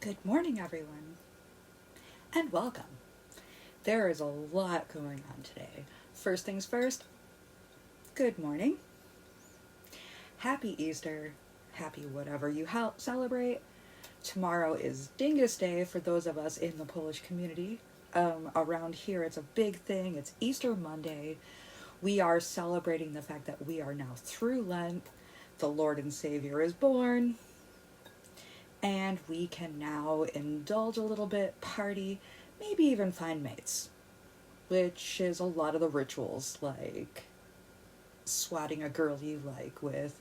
Good morning, everyone, and welcome. There is a lot going on today. First things first, good morning. Happy Easter. Happy whatever you celebrate. Tomorrow is Dingus Day for those of us in the Polish community. Around here, it's a big thing. It's Easter Monday. We are celebrating the fact that we are now through Lent. The Lord and Savior is born. And we can now indulge a little bit, party, maybe even find mates. Which is a lot of the rituals, like swatting a girl you like with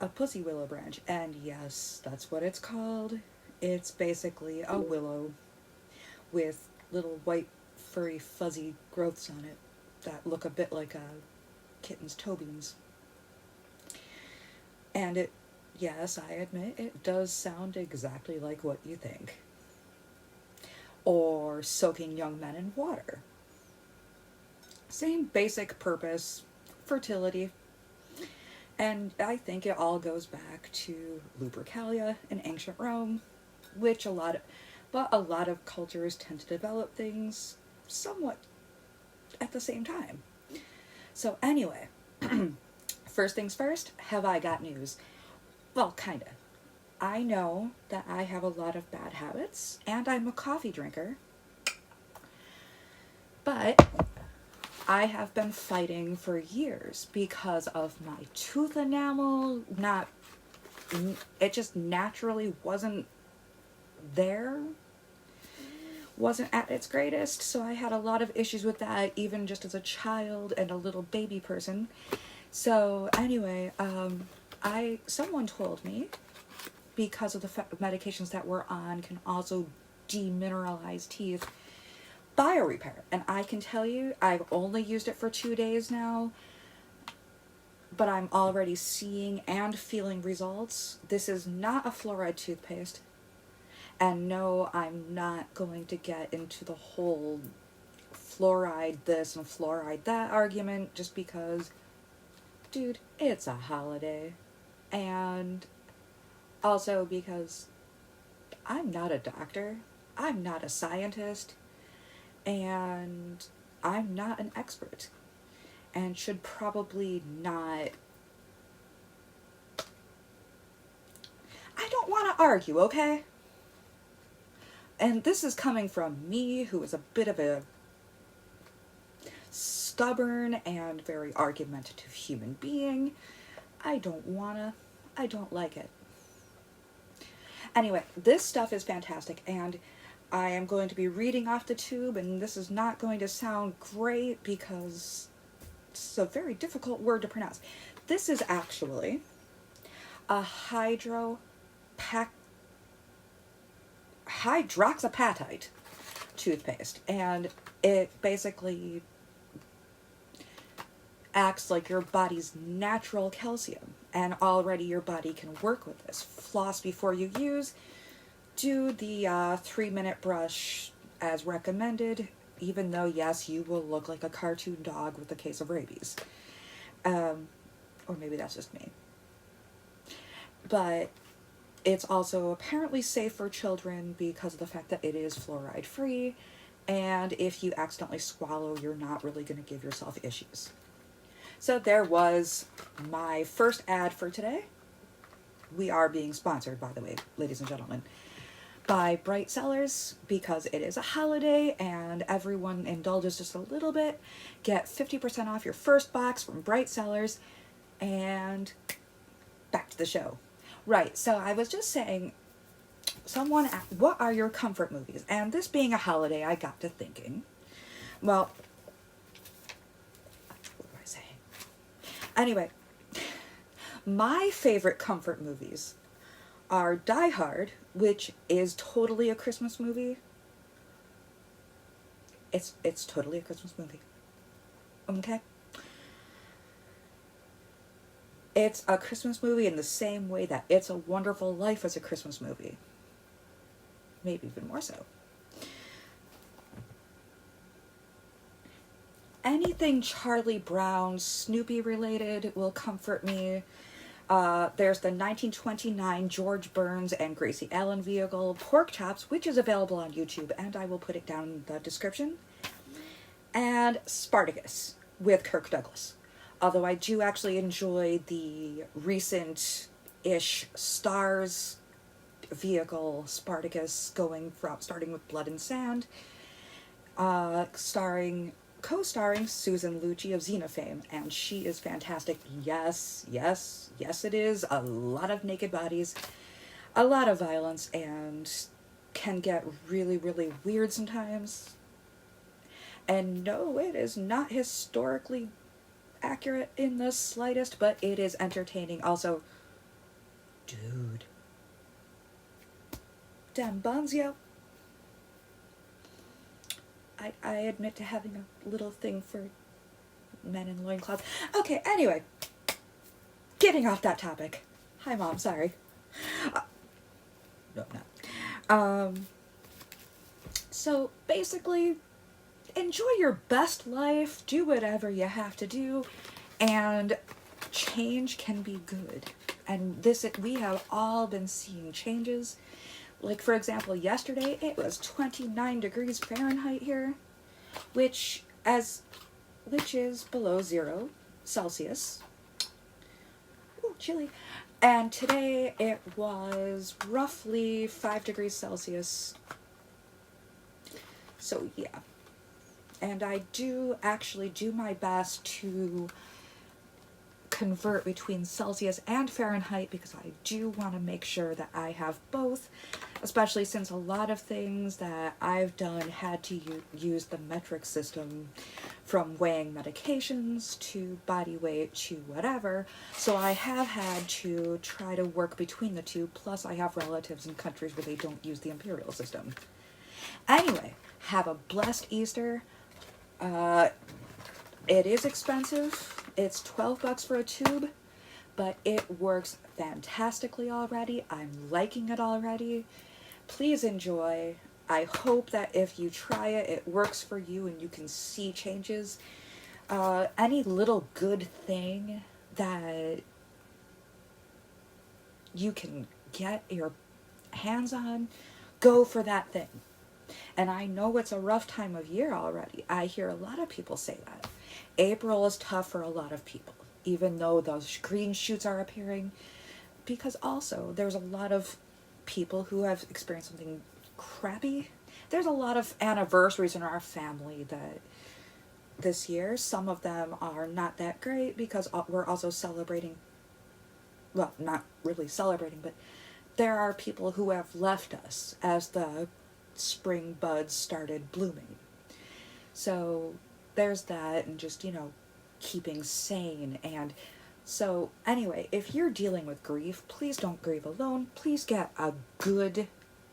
a pussy willow branch. And yes, that's what it's called. It's basically a willow with little white, furry, fuzzy growths on it that look a bit like a kitten's toe beans. And it, yes, I admit, it does sound exactly like what you think. Or soaking young men in water. Same basic purpose, fertility. And I think it all goes back to Lupercalia in ancient Rome, which a lot of cultures tend to develop things somewhat at the same time. So anyway, first things first, have I got news? Well, kinda. I know that I have a lot of bad habits, and I'm a coffee drinker, but I have been fighting for years because of my tooth enamel. It just naturally wasn't there, wasn't at its greatest, so I had a lot of issues with that, even just as a child and a little baby person. So anyway, someone told me, because of the medications that we're on can also demineralize teeth, Biorepair. And I can tell you, I've only used it for 2 days now, but I'm already seeing and feeling results. This is not a fluoride toothpaste. And no, I'm not going to get into the whole fluoride this and fluoride that argument, just because, dude, it's a holiday. And also because I'm not a doctor, I'm not a scientist, and I'm not an expert, and should probably not... I don't want to argue, okay? And this is coming from me, who is a bit of a stubborn and very argumentative human being. I don't like it. Anyway, this stuff is fantastic, and I am going to be reading off the tube, and this is not going to sound great because it's a very difficult word to pronounce. This is actually a hydroxyapatite toothpaste, and it basically acts like your body's natural calcium, and already your body can work with this. Floss before you use. Do the 3-minute brush as recommended, even though, yes, you will look like a cartoon dog with a case of rabies. Or maybe that's just me. But it's also apparently safe for children because of the fact that it is fluoride free, and if you accidentally swallow, you're not really going to give yourself issues. So there was my first ad for today. We are being sponsored, by the way, ladies and gentlemen, by Bright Sellers, because it is a holiday and everyone indulges just a little bit. Get 50% off your first box from Bright Sellers. And back to the show. Right, so I was just saying, someone asked, what are your comfort movies? And this being a holiday, I got to thinking, well, anyway, my favorite comfort movies are Die Hard, which is totally a Christmas movie. It's totally a Christmas movie. Okay? It's a Christmas movie in the same way that It's a Wonderful Life is a Christmas movie. Maybe even more so. Anything Charlie Brown, Snoopy related will comfort me. There's the 1929 George Burns and Gracie Allen vehicle, Pork Chops, which is available on YouTube, and I will put it down in the description. And Spartacus with Kirk Douglas. Although I do actually enjoy the recent-ish Stars vehicle, Spartacus, starting with Blood and Sand, co-starring Susan Lucci of Xena fame, and she is fantastic. Yes, it is. A lot of naked bodies, a lot of violence, and can get really, really weird sometimes. And no, it is not historically accurate in the slightest, but it is entertaining. Also, dude, damn buns, yo. I admit to having a little thing for men in loincloths. Okay, anyway, getting off that topic. Hi, Mom, sorry. No, I'm not. So, basically, enjoy your best life, do whatever you have to do, and change can be good. And we have all been seeing changes. Like, for example, yesterday it was 29 degrees Fahrenheit here, which is below 0 Celsius. Ooh, chilly. And today it was roughly 5 degrees Celsius. So, yeah. And I do actually do my best to convert between Celsius and Fahrenheit because I do want to make sure that I have both, especially since a lot of things that I've done had to use the metric system, from weighing medications to body weight to whatever. So I have had to try to work between the two, plus I have relatives in countries where they don't use the imperial system. Anyway, have a blessed Easter. It is expensive. It's $12 for a tube, but it works fantastically already. I'm liking it already. Please enjoy. I hope that if you try it, it works for you and you can see changes. Any little good thing that you can get your hands on, go for that thing. And I know it's a rough time of year already. I hear a lot of people say that. April is tough for a lot of people, even though those green shoots are appearing. Because also, there's a lot of people who have experienced something crappy. There's a lot of anniversaries in our family that this year, some of them are not that great because we're also celebrating, well, not really celebrating, but there are people who have left us as the spring buds started blooming. So there's that, and just, keeping sane. And so anyway, if you're dealing with grief, please don't grieve alone. Please get a good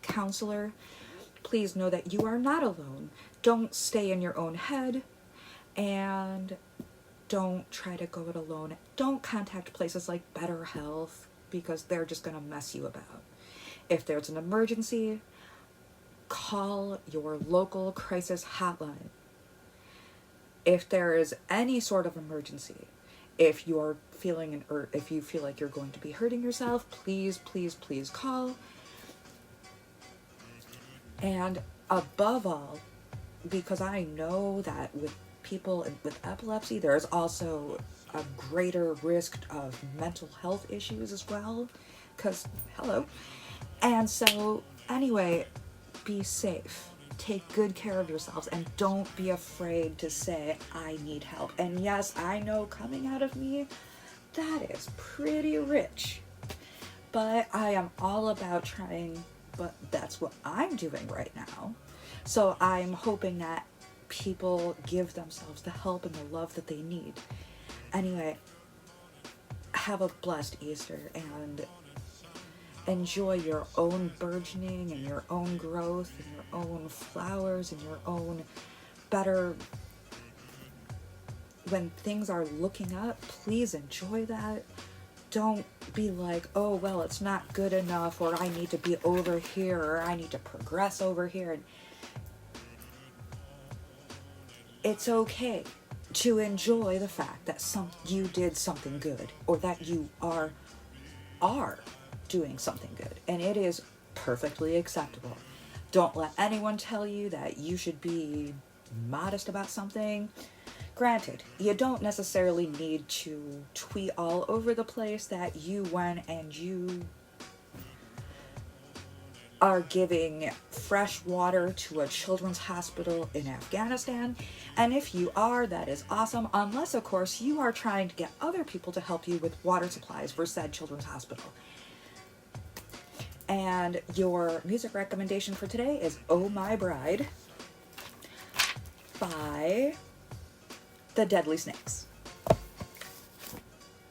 counselor. Please know that you are not alone. Don't stay in your own head, and don't try to go it alone. Don't contact places like Better Health because they're just going to mess you about. If there's an emergency, call your local crisis hotline. If there is any sort of emergency, if you're feeling if you feel like you're going to be hurting yourself, please call. And above all, because I know that with people with epilepsy, there's also a greater risk of mental health issues as well, because hello. And so anyway, be safe. Take good care of yourselves, and don't be afraid to say, I need help. And yes, I know, coming out of me, that is pretty rich. But I am all about trying, but that's what I'm doing right now. So I'm hoping that people give themselves the help and the love that they need. Anyway, have a blessed Easter, and enjoy your own burgeoning and your own growth and your own flowers and your own better. When things are looking up, please enjoy that. Don't be like, oh, well, it's not good enough, or I need to be over here, or I need to progress over here. And it's okay to enjoy the fact that you did something good, or that you are are doing something good, and it is perfectly acceptable. Don't let anyone tell you that you should be modest about something. Granted, you don't necessarily need to tweet all over the place that you went and you are giving fresh water to a children's hospital in Afghanistan. And if you are, that is awesome, unless of course you are trying to get other people to help you with water supplies for said children's hospital. And your music recommendation for today is Oh My Bride by The Deadly Snakes.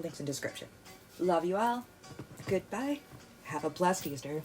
Links in description. Love you all. Goodbye. Have a blessed Easter.